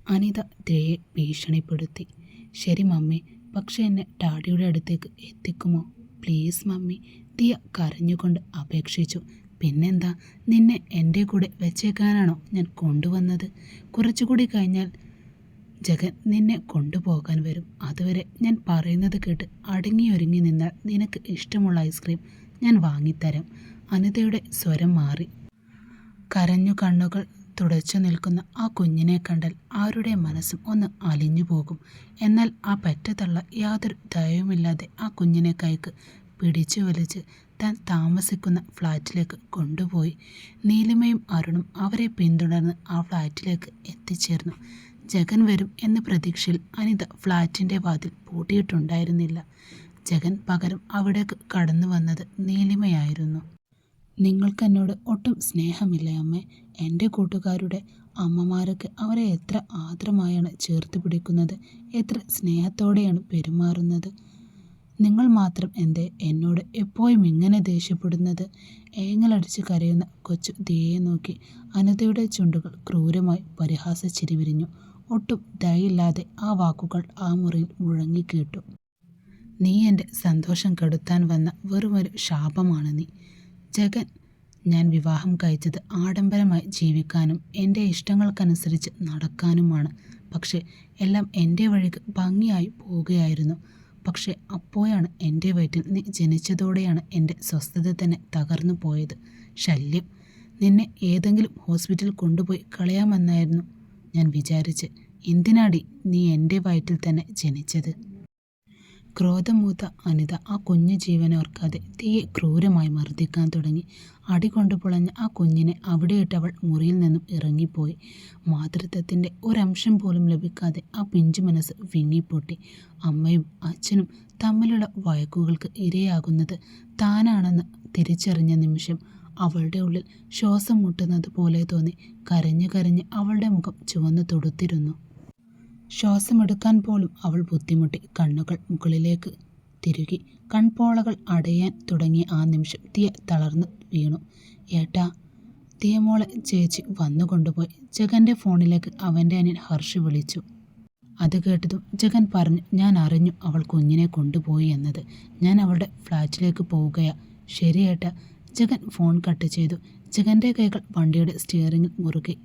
അനിത ദിയയെ ഭീഷണിപ്പെടുത്തി. ശരി മമ്മി, പക്ഷെ എന്നെ ഡാഡിയുടെ അടുത്തേക്ക് എത്തിക്കുമോ പ്ലീസ് മമ്മി, ദിയ കരഞ്ഞുകൊണ്ട് അപേക്ഷിച്ചു. പിന്നെന്താ, നിന്നെ എൻ്റെ കൂടെ വെച്ചേക്കാനാണോ ഞാൻ കൊണ്ടുവന്നത്? കുറച്ചുകൂടി കഴിഞ്ഞാൽ ജഗൻ നിന്നെ കൊണ്ടുപോകാൻ വരും. അതുവരെ ഞാൻ പറയുന്നത് കേട്ട് അടങ്ങിയൊരുങ്ങി നിന്നാൽ നിനക്ക് ഇഷ്ടമുള്ള ഐസ്ക്രീം ഞാൻ വാങ്ങിത്തരാം. അനിതയുടെ സ്വരം മാറി. കരഞ്ഞു കണ്ണുകൾ തുടച്ചു നിൽക്കുന്ന ആ കുഞ്ഞിനെ കണ്ടാൽ ആരുടെ മനസ്സും ഒന്ന് അലിഞ്ഞു പോകും. എന്നാൽ ആ പെറ്റതള്ള യാതൊരു ദയവുമില്ലാതെ ആ കുഞ്ഞിനെ കൈക്ക് പിടിച്ചു വലിച്ച് താൻ താമസിക്കുന്ന ഫ്ലാറ്റിലേക്ക് കൊണ്ടുപോയി. നീലിമയും അരുണും അവരെ പിന്തുടർന്ന് ആ ഫ്ലാറ്റിലേക്ക് എത്തിച്ചേർന്നു. ജഗൻ വരും എന്ന പ്രതീക്ഷയിൽ അനിത ഫ്ലാറ്റിൻ്റെ വാതിൽ പൂട്ടിയിട്ടുണ്ടായിരുന്നില്ല. ജഗൻ പകരം അവിടേക്ക് കടന്നു വന്നത് നീലിമയായിരുന്നു. നിങ്ങൾക്ക് എന്നോട് ഒട്ടും സ്നേഹമില്ലേ അമ്മേ? എൻ്റെ കൂട്ടുകാരുടെ അമ്മമാരൊക്കെ അവരെ എത്ര ആർദ്രമായാണ് ചേർത്ത് പിടിക്കുന്നത്, എത്ര സ്നേഹത്തോടെയാണ് പെരുമാറുന്നത്. നിങ്ങൾ മാത്രം എന്തേ എന്നോട് എപ്പോഴും ഇങ്ങനെ ദേഷ്യപ്പെടുന്നത്? ഏങ്ങലടിച്ച് കരയുന്ന കൊച്ചു ദിയയെ നോക്കി അനിതയുടെ ചുണ്ടുകൾ ക്രൂരമായി പരിഹാസച്ചിരി വിരിഞ്ഞു. ഒട്ടും ദയയില്ലാതെ ആ വാക്കുകൾ ആ മുറിയിൽ മുഴങ്ങിക്കേട്ടു. നീ എൻ്റെ സന്തോഷം കെടുത്താൻ വന്ന വെറുമൊരു ശാപമാണ് നീ. ജഗൻ, ഞാൻ വിവാഹം കഴിച്ചത് ആഡംബരമായി ജീവിക്കാനും എൻ്റെ ഇഷ്ടങ്ങൾക്കനുസരിച്ച് നടക്കാനുമാണ്. പക്ഷേ എല്ലാം എൻ്റെ വഴിക്ക് ഭംഗിയായി പോവുകയായിരുന്നു. പക്ഷേ അപ്പോഴാണ് എൻ്റെ വയറ്റിൽ നീ ജനിച്ചതോടെയാണ് എൻ്റെ സ്വസ്ഥത തന്നെ തകർന്നു പോയത്. ശല്യം, നിന്നെ ഏതെങ്കിലും ഹോസ്പിറ്റലിൽ കൊണ്ടുപോയി കളയാമെന്നായിരുന്നു ഞാൻ വിചാരിച്ച്. എന്തിനാടി നീ എൻ്റെ വയറ്റിൽ തന്നെ ജനിച്ചത്? ക്രോധം മൂത്ത അനിത ആ കുഞ്ഞു ജീവനെ ഓർക്കാതെ തീയെ ക്രൂരമായി മർദ്ദിക്കാൻ തുടങ്ങി. അടികൊണ്ടു പൊളഞ്ഞ ആ കുഞ്ഞിനെ അവിടെയിട്ടവൾ മുറിയിൽ നിന്നും ഇറങ്ങിപ്പോയി. മാതൃത്വത്തിൻ്റെ ഒരംശം പോലും ലഭിക്കാതെ ആ പിഞ്ചു മനസ്സ് വിങ്ങിപ്പൊട്ടി. അമ്മയും അച്ഛനും തമ്മിലുള്ള വഴക്കുകൾക്ക് ഇരയാകുന്നത് താനാണെന്ന് തിരിച്ചറിഞ്ഞ നിമിഷം അവളുടെ ഉള്ളിൽ ശ്വാസം മുട്ടുന്നത് പോലെ തോന്നി. കരഞ്ഞു കരഞ്ഞ് അവളുടെ മുഖം ചുവന്നു തൊടുത്തിരുന്നു. ശ്വാസമെടുക്കാൻ പോലും അവൾ ബുദ്ധിമുട്ടി. കണ്ണുകൾ മുകളിലേക്ക് തിരുകി. കൺപോളകൾ അടയാൻ തുടങ്ങിയ ആ നിമിഷം ദിയ തളർന്നു വീണു. ഏട്ടാ, ദിയമോളെ ചേച്ചി വന്നുകൊണ്ടുപോയി. ജഗൻ്റെ ഫോണിലേക്ക് അവൻ്റെ അനിയൻ ഹർഷ് വിളിച്ചു. അത് കേട്ടതും ജഗൻ പറഞ്ഞു, ഞാൻ അറിഞ്ഞു അവൾ കുഞ്ഞിനെ കൊണ്ടുപോയി എന്നത്. ഞാൻ അവളുടെ ഫ്ലാറ്റിലേക്ക് പോവുകയാ. ശരി ഏട്ടാ. ജഗൻ ഫോൺ കട്ട് ചെയ്തു. ജഗൻ്റെ കൈകൾ വണ്ടിയുടെ സ്റ്റിയറിംഗിൽ മുറുകി.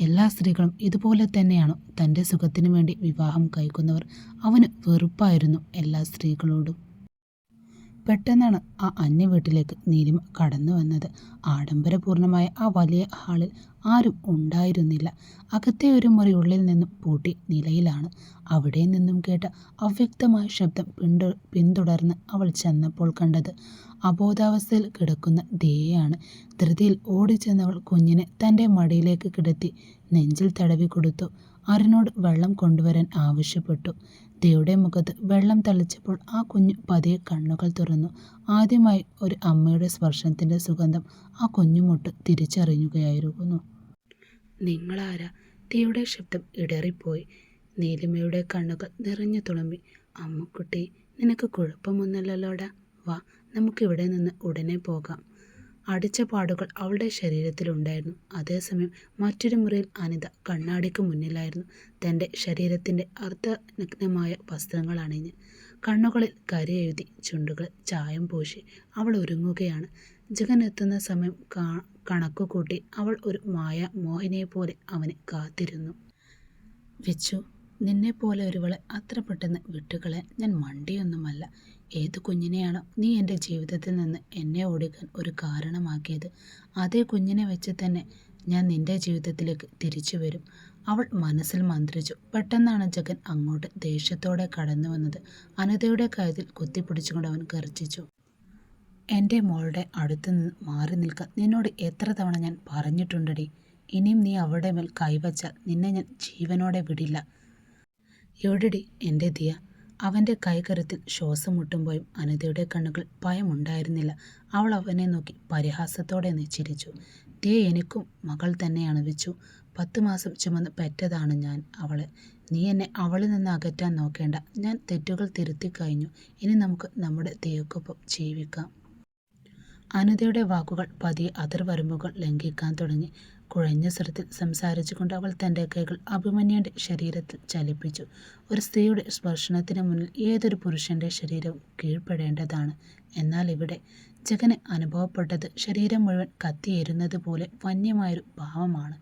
എല്ലാ സ്ത്രീകളും ഇതുപോലെ തന്നെയാണോ? തൻ്റെ സുഖത്തിനു വേണ്ടി വിവാഹം കഴിക്കുന്നവർ. അവന് വെറുപ്പായിരുന്നു എല്ലാ സ്ത്രീകളോടും. പെട്ടെന്നാണ് ആ അന്യ വീട്ടിലേക്ക് നീലിമ കടന്നു വന്നത്. ആഡംബരപൂർണമായ ആ വലിയ ഹാളിൽ ആരും ഉണ്ടായിരുന്നില്ല. അകത്തെ ഒരു മുറി ഉള്ളിൽ നിന്നും പൂട്ടി നിലയിലാണ്. അവിടെ നിന്നും കേട്ട അവ്യക്തമായ ശബ്ദം പിന്തുടർന്ന് അവൾ ചെന്നപ്പോൾ കണ്ടത് അബോധാവസ്ഥയിൽ കിടക്കുന്ന ദിയയാണ്. ധൃതിയിൽ ഓടിച്ചെന്നവൾ കുഞ്ഞിനെ തൻ്റെ മടിയിലേക്ക് കിടത്തി നെഞ്ചിൽ തടവി കൊടുത്തു. അരുണോട് വെള്ളം കൊണ്ടുവരാൻ ആവശ്യപ്പെട്ടു. ദിയയുടെ മുഖത്ത് വെള്ളം തളിച്ചപ്പോൾ ആ കുഞ്ഞു പതിയെ കണ്ണുകൾ തുറന്നു. ആദ്യമായി ഒരു അമ്മയുടെ സ്പർശനത്തിൻ്റെ സുഗന്ധം ആ കുഞ്ഞുമുട്ട് തിരിച്ചറിയുകയായിരുന്നു. നിങ്ങളാരാ? ദിയയുടെ ശബ്ദം ഇടറിപ്പോയി. നീലിമയുടെ കണ്ണുകൾ നിറഞ്ഞു തുളുമ്പി. അമ്മുക്കുട്ടി, നിനക്ക് കുഴപ്പമൊന്നുമില്ലല്ലോടാ. വാ, നമുക്കിവിടെ നിന്ന് ഉടനെ പോകാം. അടിച്ച പാടുകൾ അവളുടെ ശരീരത്തിലുണ്ടായിരുന്നു. അതേസമയം മറ്റൊരു മുറിയിൽ അനിത കണ്ണാടിക്ക് മുന്നിലായിരുന്നു. തൻ്റെ ശരീരത്തിൻ്റെ അർദ്ധനഗ്നമായ വസ്ത്രങ്ങൾ അണിഞ്ഞ് കണ്ണുകളിൽ കരയെഴുതി ചുണ്ടുകൾ ചായം പൂശി അവൾ ഒരുങ്ങുകയാണ്. ജഗൻ എത്തുന്ന സമയം കണക്കുകൂട്ടി അവൾ ഒരു മായ മോഹിനിയെപ്പോലെ അവനെ കാത്തിരുന്നു. വിച്ചു, നിന്നെപ്പോലെ ഒരുവളെ അത്ര പെട്ടെന്ന് വിട്ടുകളയാൻ ഞാൻ മണ്ടിയൊന്നുമല്ല. ഏതു കുഞ്ഞിനെയാണോ നീ എൻ്റെ ജീവിതത്തിൽ നിന്ന് എന്നെ ഓടിക്കാൻ ഒരു കാരണമാക്കിയത്, അതേ കുഞ്ഞിനെ വെച്ച് തന്നെ ഞാൻ നിൻ്റെ ജീവിതത്തിലേക്ക് തിരിച്ചു വരും. അവൾ മനസ്സിൽ മന്ത്രിച്ചു. പെട്ടെന്നാണ് ജഗൻ അങ്ങോട്ട് ദേഷ്യത്തോടെ കടന്നു വന്നത്. അനിതയുടെ കഴുത്തിൽ കുത്തിപ്പിടിച്ചുകൊണ്ട് അവൻ ഗർജിച്ചു. എൻ്റെ മോളുടെ അടുത്ത് നിന്ന് മാറി നിൽക്കാൻ നിന്നോട് എത്ര തവണ ഞാൻ പറഞ്ഞിട്ടുണ്ടടി. ഇനിയും നീ അവളുടെ മേൽ കൈവച്ചാൽ നിന്നെ ഞാൻ ജീവനോടെ വിടില്ല. എവിടെടി എൻ്റെ ദിയ? അവൻ്റെ കൈകരത്തിൽ ശ്വാസം മുട്ടുമ്പോഴും അനിതയുടെ കണ്ണുകൾ ഭയമുണ്ടായിരുന്നില്ല. അവൾ അവനെ നോക്കി പരിഹാസത്തോടെ ചിരിച്ചു. ദിയ എനിക്കും മകൾ തന്നെയാണ് വിച്ചു. 10 മാസം ചുമന്ന് പെറ്റതാണ് ഞാൻ അവളെ. നീ എന്നെ അവളിൽ നിന്ന് അകറ്റാൻ നോക്കേണ്ട. ഞാൻ തെറ്റുകൾ തിരുത്തി കഴിഞ്ഞു. ഇനി നമുക്ക് നമ്മുടെ ദിയക്കൊപ്പം ജീവിക്കാം. അനിതയുടെ വാക്കുകൾ പതിയെ അതിർവരമ്പുകൾ ലംഘിക്കാൻ തുടങ്ങി. കുഴഞ്ഞ സ്വരത്തിൽ സംസാരിച്ചുകൊണ്ട് അവൾ തൻ്റെ കൈകൾ അഭിമന്യുവിൻ്റെ ശരീരത്തിൽ ചലിപ്പിച്ചു. ഒരു സ്ത്രീയുടെ സ്പർശനത്തിന് മുന്നിൽ ഏതൊരു പുരുഷൻ്റെ ശരീരവും കീഴ്പ്പെടേണ്ടതാണ്. എന്നാൽ ഇവിടെ ജഗന് അനുഭവപ്പെട്ടത് ശരീരം മുഴുവൻ കത്തിയേരുന്നത് പോലെ വന്യമായൊരു ഭാവമാണ്.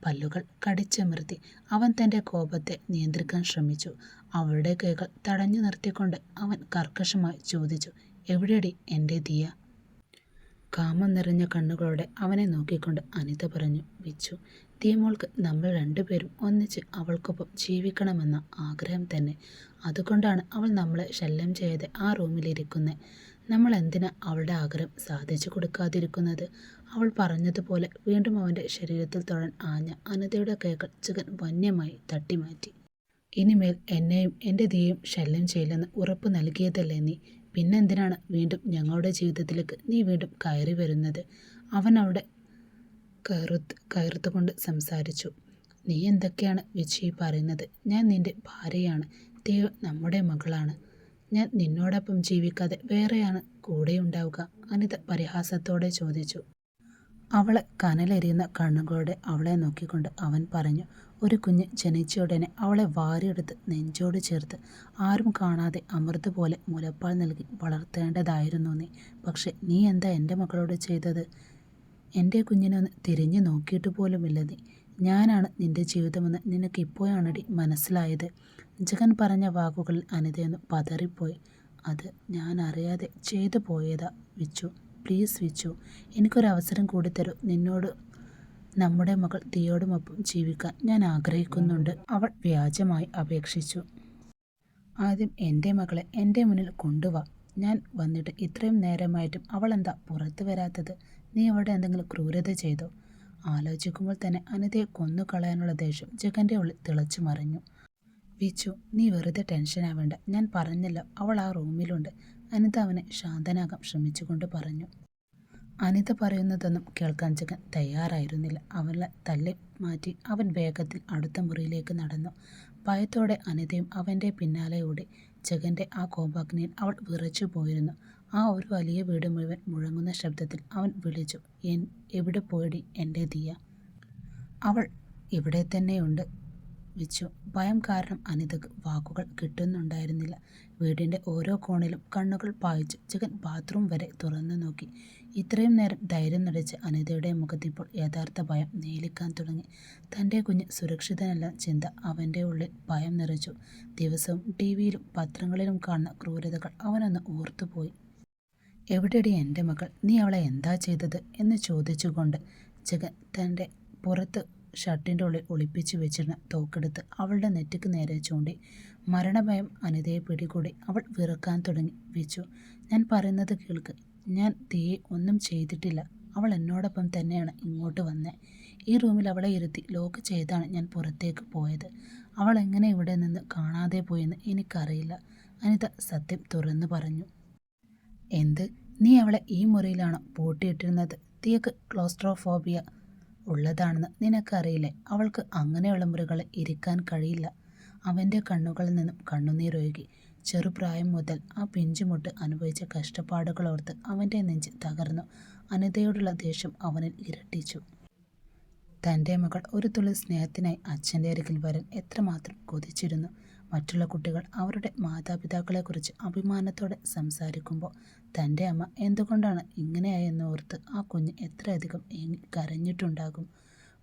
പല്ലുകൾ കടിച്ചമർത്തി അവൻ തൻ്റെ കോപത്തെ നിയന്ത്രിക്കാൻ ശ്രമിച്ചു. അവളുടെ കൈകൾ തടഞ്ഞു നിർത്തിക്കൊണ്ട് അവൻ കർക്കശമായി ചോദിച്ചു, എവിടെയടി എൻ്റെ ദിയ? കാമം നിറഞ്ഞ കണ്ണുകളോടെ അവനെ നോക്കിക്കൊണ്ട് അനിത പറഞ്ഞു, വിച്ചു, ദിയമോൾക്ക് നമ്മൾ രണ്ടുപേരും ഒന്നിച്ച് അവൾക്കൊപ്പം ജീവിക്കണമെന്ന ആഗ്രഹം തന്നെ. അതുകൊണ്ടാണ് അവൾ നമ്മളെ ശല്യം ചെയ്യാതെ ആ റൂമിലിരിക്കുന്നത്. നമ്മൾ എന്തിനാ അവളുടെ ആഗ്രഹം സാധിച്ചു കൊടുക്കാതിരിക്കുന്നത്? അവൾ പറഞ്ഞതുപോലെ വീണ്ടും അവൻ്റെ ശരീരത്തിൽ തൊഴാൻ ആഞ്ഞ അനിതയുടെ കൈകൾ ജഗൻ വന്യമായി തട്ടിമാറ്റി. ഇനിമേൽ എന്നെയും എൻ്റെ ദിയയും ശല്യം ചെയ്യില്ലെന്ന് ഉറപ്പ് നൽകിയതല്ലേ നീ? പിന്നെന്തിനാണ് വീണ്ടും ഞങ്ങളുടെ ജീവിതത്തിലേക്ക് നീ വീണ്ടും കയറി വരുന്നത്? അവൻ അവിടെ കയർത്തുകൊണ്ട് സംസാരിച്ചു. നീ എന്തൊക്കെയാണ് വിജി പറയുന്നത്? ഞാൻ നിന്റെ ഭാര്യയാണ്. ദിയ നമ്മുടെ മകളാണ്. ഞാൻ നിന്നോടൊപ്പം ജീവിക്കാതെ വേറെയാണ് കൂടെയുണ്ടാവുക? അനിത പരിഹാസത്തോടെ ചോദിച്ചു. അവളെ കനലെറിയുന്ന കണ്ണുകളോടെ അവളെ നോക്കിക്കൊണ്ട് അവൻ പറഞ്ഞു, ഒരു കുഞ്ഞ് ജനിച്ചയുടനെ അവളെ വാരിയെടുത്ത് നെഞ്ചോട് ചേർത്ത് ആരും കാണാതെ അമൃതുപോലെ മുലപ്പാൽ നൽകി വളർത്തേണ്ടതായിരുന്നു നീ. പക്ഷെ നീ എന്താ എൻ്റെ മകളോട് ചെയ്തത്? എൻ്റെ കുഞ്ഞിനൊന്ന് തിരിഞ്ഞു നോക്കിയിട്ട് പോലുമില്ല നീ. ഞാനാണ് നിൻ്റെ ജീവിതമെന്ന് നിനക്ക് ഇപ്പോഴാണടി മനസ്സിലായത്. ജഗൻ പറഞ്ഞ വാക്കുകളിൽ അനിതയൊന്ന് പതറിപ്പോയി. അത് ഞാൻ അറിയാതെ ചെയ്തു പോയതാ വിച്ചു. പ്ലീസ് വിച്ചു, എനിക്കൊരവസരം കൂടി തരൂ. നിന്നോട് നമ്മുടെ മകൾ ദിയോടുമൊപ്പം ജീവിക്കാൻ ഞാൻ ആഗ്രഹിക്കുന്നുണ്ട്. അവൾ വ്യാജമായി അപേക്ഷിച്ചു. ആദ്യം എൻ്റെ മകളെ എൻ്റെ മുന്നിൽ കൊണ്ടുവാ. ഞാൻ വന്നിട്ട് ഇത്രയും നേരമായിട്ടും അവൾ എന്താ പുറത്തു വരാത്തത്? നീ അവിടെ എന്തെങ്കിലും ക്രൂരത ചെയ്തോ? ആലോചിക്കുമ്പോൾ തന്നെ അനിതയെ കൊന്നുകളയാനുള്ള ദേഷ്യം ജഗൻ്റെ ഉള്ളിൽ തിളച്ചു മറിഞ്ഞു. വിച്ചു, നീ വെറുതെ ടെൻഷനാവേണ്ട. ഞാൻ പറഞ്ഞല്ലോ, അവൾ ആ റൂമിലുണ്ട്. അനിത അവനെ ശാന്തനാകാൻ ശ്രമിച്ചുകൊണ്ട് പറഞ്ഞു. അനിത പറയുന്നതൊന്നും കേൾക്കാൻ ജഗൻ തയ്യാറായിരുന്നില്ല. അവളെ തള്ളി മാറ്റി അവൻ വേഗത്തിൽ അടുത്ത മുറിയിലേക്ക് നടന്നു. ഭയത്തോടെ അനിതയും അവൻ്റെ പിന്നാലെ ഓടി. ജഗൻ്റെ ആ കോപാഗ്നിയിൽ അവൾ വിറച്ചു പോയിരുന്നു. ആ ഒരു വലിയ വീട് മുഴുവൻ മുഴങ്ങുന്ന ശബ്ദത്തിൽ അവൻ വിളിച്ചു, എവിടെ പോയടി എൻ്റെ ദിയ? അവൾ ഇവിടെ തന്നെയുണ്ട് വിച്ചു. ഭയം കാരണം അനിതക്ക് വാക്കുകൾ കിട്ടുന്നുണ്ടായിരുന്നില്ല. വീടിൻ്റെ ഓരോ കോണിലും കണ്ണുകൾ പായിച്ച് ജഗൻ ബാത്റൂം വരെ തുറന്നു നോക്കി. ഇത്രയും നേരം ധൈര്യം നടിച്ച അനിതയുടെ മുഖത്തിപ്പോൾ യഥാർത്ഥ ഭയം നേലിക്കാൻ തുടങ്ങി. തൻ്റെ കുഞ്ഞ് സുരക്ഷിതനല്ല ചിന്ത അവൻ്റെ ഉള്ളിൽ ഭയം നിറച്ചു. ദിവസവും ടിവിയിലും പത്രങ്ങളിലും കാണുന്ന ക്രൂരതകൾ അവനൊന്ന് ഓർത്തുപോയി. എവിടെയടി എൻ്റെ മകൾ? നീ അവളെ എന്താ ചെയ്തത് എന്ന് ചോദിച്ചുകൊണ്ട് ജഗൻ തൻ്റെ പുറത്ത് ഷർട്ടിൻ്റെ ഉള്ളിൽ ഒളിപ്പിച്ചു വെച്ചിരുന്ന തോക്കെടുത്ത് അവളുടെ നെറ്റിക്ക് നേരെ ചൂണ്ടി. മരണഭയം അനിതയെ പിടികൂടി. അവൾ വിറക്കാൻ തുടങ്ങി. വിച്ചു, ഞാൻ പറയുന്നത് കേൾക്ക്. ഞാൻ ദിയെ ഒന്നും ചെയ്തിട്ടില്ല. അവൾ എന്നോടൊപ്പം തന്നെയാണ് ഇങ്ങോട്ട് വന്നേ. ഈ റൂമിൽ അവളെ ഇരുത്തി ലോക്ക് ചെയ്താണ് ഞാൻ പുറത്തേക്ക് പോയത്. അവൾ എങ്ങനെ ഇവിടെ നിന്ന് കാണാതെ പോയെന്ന് എനിക്കറിയില്ല. അനിത സത്യം തുറന്നു പറഞ്ഞു. എന്ത്? നീ അവളെ ഈ മുറിയിലാണോ പൂട്ടിയിട്ടിരുന്നത്? ദിയക്ക് ക്ലോസ്ട്രോഫോബിയ ഉള്ളതാണെന്ന് നിനക്കറിയില്ലേ? അവൾക്ക് അങ്ങനെയുള്ള മുറികളിൽ ഇരിക്കാൻ കഴിയില്ല. അവൻ്റെ കണ്ണുകളിൽ നിന്നും കണ്ണുനീരൊഴുകി. ചെറുപ്രായം മുതൽ ആ പിഞ്ചുമുട്ട് അനുഭവിച്ച കഷ്ടപ്പാടുകളോർത്ത് അവൻ്റെ നെഞ്ച് തകർന്നു. അനിതയോടുള്ള ദേഷ്യം അവനിൽ ഇരട്ടിച്ചു. തൻ്റെ മകൾ ഒരു തുള്ളി സ്നേഹത്തിനായി അച്ഛൻ്റെ അരികിൽ വരാൻ എത്രമാത്രം കൊതിച്ചിരുന്നു. മറ്റുള്ള കുട്ടികൾ അവരുടെ മാതാപിതാക്കളെക്കുറിച്ച് അഭിമാനത്തോടെ സംസാരിക്കുമ്പോൾ തൻ്റെ അമ്മ എന്തുകൊണ്ടാണ് ഇങ്ങനെയായെന്നോർത്ത് ആ കുഞ്ഞ് എത്രയധികം കരഞ്ഞിട്ടുണ്ടാകും.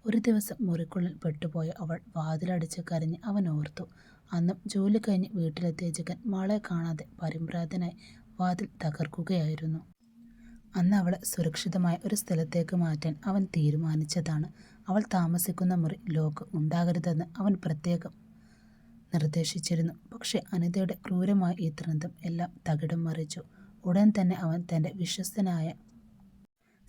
ഒരു ദിവസം മുറിക്കുള്ളിൽ പെട്ടുപോയ അവൾ വാതിലടിച്ച് കരഞ്ഞ് അവൻ ഓർത്തു. അന്നും ജോലി കഴിഞ്ഞ് വീട്ടിലെത്തിയ ജഗൻ മകളെ കാണാതെ പരിഭ്രാന്തനായി വാതിൽ തകർക്കുകയായിരുന്നു. അന്ന് അവളെ സുരക്ഷിതമായ ഒരു സ്ഥലത്തേക്ക് മാറ്റാൻ അവൻ തീരുമാനിച്ചതാണ്. അവൾ താമസിക്കുന്ന മുറി ലോക്ക് ഉണ്ടാകരുതെന്ന് അവൻ പ്രത്യേകം നിർദ്ദേശിച്ചിരുന്നു. പക്ഷെ അനിതയുടെ ക്രൂരമായ ഈ ദുരന്തം എല്ലാം തകിടം മറിച്ചു. ഉടൻ തന്നെ അവൻ തൻ്റെ വിശ്വസ്തനായ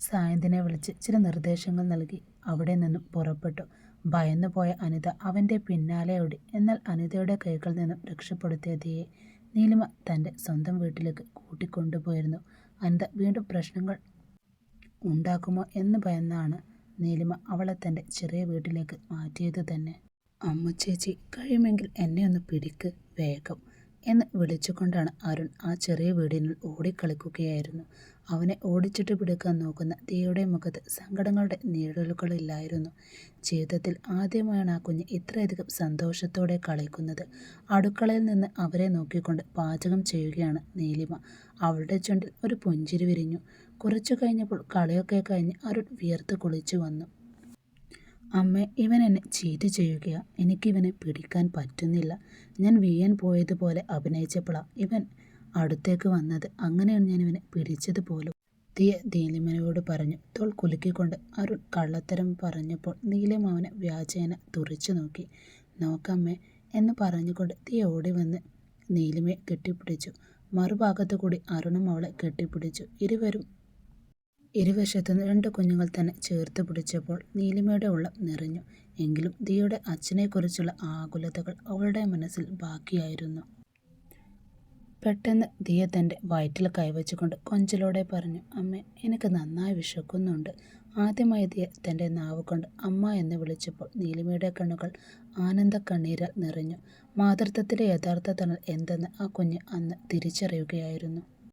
സായന്തിനെ വിളിച്ച് ചില നിർദ്ദേശങ്ങൾ നൽകി അവിടെ നിന്നും പുറപ്പെട്ടു. ഭയന്നുപോയ അനിത അവൻ്റെ പിന്നാലെ ഓടി. എന്നാൽ അനിതയുടെ കൈകളിൽ നിന്നും രക്ഷപ്പെടുത്തിയ ദിയെ നീലിമ തൻ്റെ സ്വന്തം വീട്ടിലേക്ക് കൂട്ടിക്കൊണ്ടുപോയിരുന്നു. അനിത വീണ്ടും പ്രശ്നങ്ങൾ ഉണ്ടാക്കുമോ എന്ന് ഭയന്നാണ് നീലിമ അവളെ തൻ്റെ ചെറിയ വീട്ടിലേക്ക് മാറ്റിയത് തന്നെ. അമ്മുച്ചേച്ചി, കഴിയുമെങ്കിൽ എന്നെ ഒന്ന് പിടിക്ക് വേഗം എന്ന് വിളിച്ചുകൊണ്ടാണ് അരുൺ ആ ചെറിയ വീടിനുള്ളിൽ ഓടിക്കളിക്കുകയായിരുന്നു. അവനെ ഓടിച്ചിട്ട് പിടിക്കാൻ നോക്കുന്ന ദിയയുടെ മുഖത്ത് സങ്കടങ്ങളുടെ നിഴലുകളില്ലായിരുന്നു. ജീവിതത്തിൽ ആദ്യമായാണ് ആ കുഞ്ഞ് ഇത്രയധികം സന്തോഷത്തോടെ കളിക്കുന്നത്. അടുക്കളയിൽ നിന്ന് അവരെ നോക്കിക്കൊണ്ട് പാചകം ചെയ്യുകയാണ് നീലിമ. അവളുടെ ചുണ്ടിൽ ഒരു പുഞ്ചിരി വിരിഞ്ഞു. കുറച്ചു കഴിഞ്ഞപ്പോൾ കളിയൊക്കെ കഴിഞ്ഞ് അരുൺ വിയർത്ത് കുളിച്ചു വന്നു. അമ്മ, ഇവൻ എന്നെ ചീറ്റ് ചെയ്യുകയാ. എനിക്കിവനെ പിടിക്കാൻ പറ്റുന്നില്ല. ഞാൻ വീഴാൻ പോയതുപോലെ അഭിനയിച്ചപ്പോഴാണ് ഇവൻ അടുത്തേക്ക് വന്നത്. അങ്ങനെയാണ് ഞാൻ ഇവനെ പിടിച്ചത് പോലും. ദിയ നീലിമയോട് പറഞ്ഞു. തോൾ കുലുക്കിക്കൊണ്ട് അരുൺ കള്ളത്തരം പറഞ്ഞപ്പോൾ നീലിമ അവനെ വ്യാജേന തുറിച്ചു നോക്കി. നോക്കമ്മേ എന്ന് പറഞ്ഞുകൊണ്ട് ദിയ ഓടി വന്ന് നീലിമയെ കെട്ടിപ്പിടിച്ചു. മറുഭാഗത്തു കൂടി അരുണും അവളെ കെട്ടിപ്പിടിച്ചു. ഇരുവശത്തുനിന്ന് 2 കുഞ്ഞുങ്ങൾ തന്നെ ചേർത്ത് പിടിച്ചപ്പോൾ നീലിമയുടെ ഉള്ളം നിറഞ്ഞു. എങ്കിലും ദിയയുടെ അച്ഛനെക്കുറിച്ചുള്ള ആകുലതകൾ അവളുടെ മനസ്സിൽ ബാക്കിയായിരുന്നു. പെട്ടെന്ന് ദിയ തൻ്റെ വയറ്റിൽ കൈവച്ചുകൊണ്ട് കൊഞ്ചലോടെ പറഞ്ഞു. അമ്മേ, എനിക്ക് നന്നായി വിശക്കുന്നുണ്ട്. ആദ്യമായി ദിയ തൻ്റെ നാവ് കൊണ്ട് അമ്മ എന്ന് വിളിച്ചപ്പോൾ നീലിമയുടെ കണ്ണുകൾ ആനന്ദ കണ്ണീരാൽ നിറഞ്ഞു. മാതൃത്വത്തിൻ്റെ യഥാർത്ഥ തണൽ എന്തെന്ന് ആ കുഞ്ഞ് അന്ന് തിരിച്ചറിയുകയായിരുന്നു.